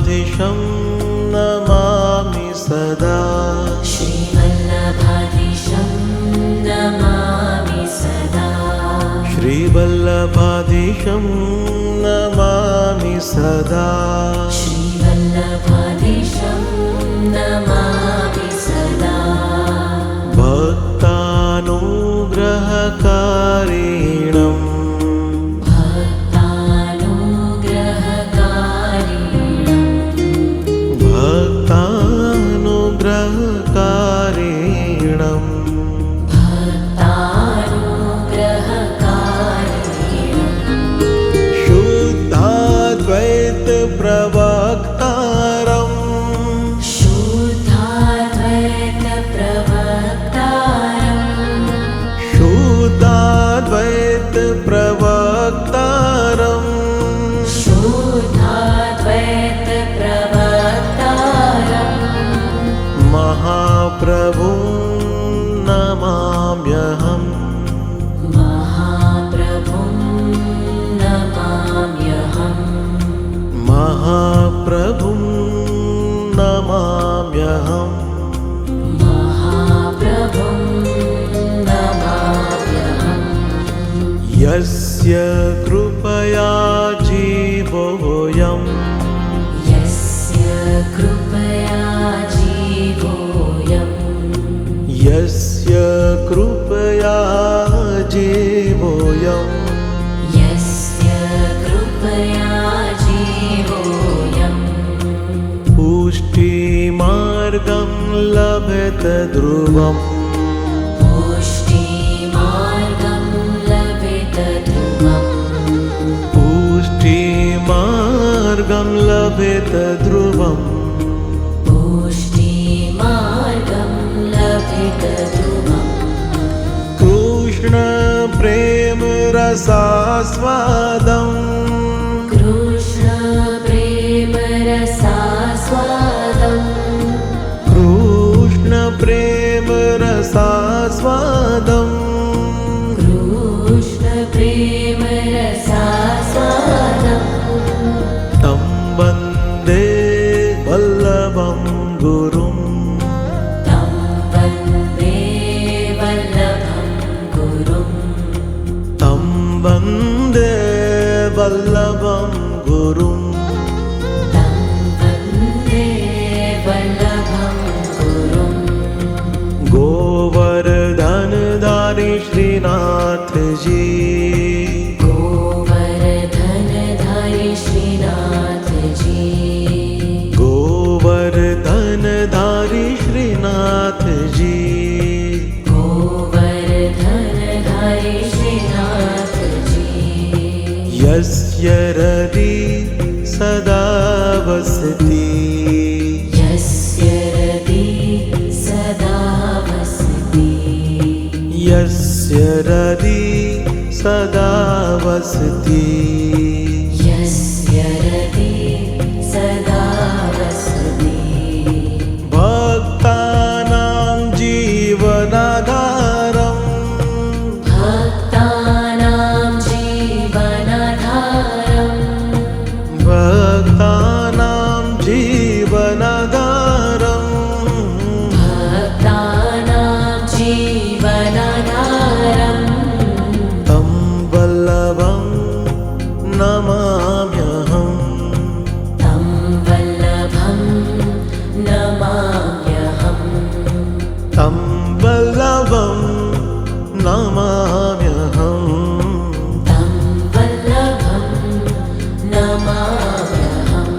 श्रीवल्लभाधीशं नमामि सदा श्रीवल्लभाधीशं नमामि सदा श्रीवल्लभाधीशं नमामि सदा श्रीवल्लभाधीशं नमामि सदा भक्तानुग्रहकारिणम् महाप्रभुं नमाम्यहम् महाप्रभुं नमाम्यहम् महाप्रभुं नमाम्यहम् महाप्रभुं नमाम्यहम् यस्य कृपया जीवोऽयम् यस्य कृपया यस्य कृपया जीवोऽयम् यस्य कृपया जीवोऽयम् पुष्टिमार्गं लभेत ध्रुवम् पुष्टिमार्गं लभेत ध्रुवम् पुष्टिमार्गं लभेत ध्रुवम् कृष्ण प्रेम रसास्वादम् कृष्ण प्रेम रसास्वादम् कृष्ण प्रेम रसास्वादम् कृष्ण प्रेम रसास्वादम् तं वन्दे वल्लभं गुरुम् वन्दे वल्लभं गुरुं तं वन्दे वल्लभं गुरुं गोवर्धनधारी श्रीनाथ जी गोवर्धनधारी श्रीनाथ जी गोवर्धनधारी श्रीनाथ जी गोवर्धनधारी श्रीनाथ यस्य हृदि सदा वसति यस्य हृदि सदा वसति यस्य हृदि सदा वसति यस्य हृदि सदा वसति भक्तानां जीवनाधारम् भक्तानां जीवनाधारम् भक्तानां जीवनाधारम् भक्तानां जीवनाधारम् तं वल्लभं नमाम्यहम् तं वल्लभं नमाम्यहम् तं वल्लभं नमाम्यहम् तं वल्लभं नमाम्यहम्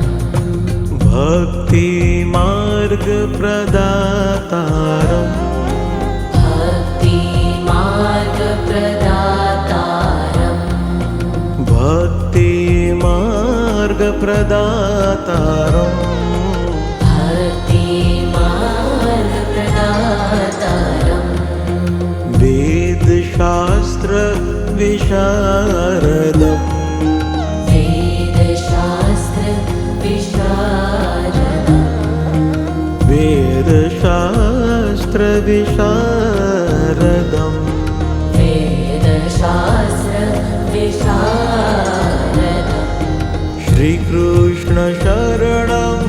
भक्तिमार्गप्रदातारम् भक्तिमार्गप्रदातारम् भक्तिमार्गप्रदातारम् भक्तिमार्गप्रदातारम् वेदशास्त्रविशारदम् वेदशास्त्रविशारदम् वेदशास्त्रविशारदम् वेदशास्त्रविशारदम् श्रीकृष्ण शरणं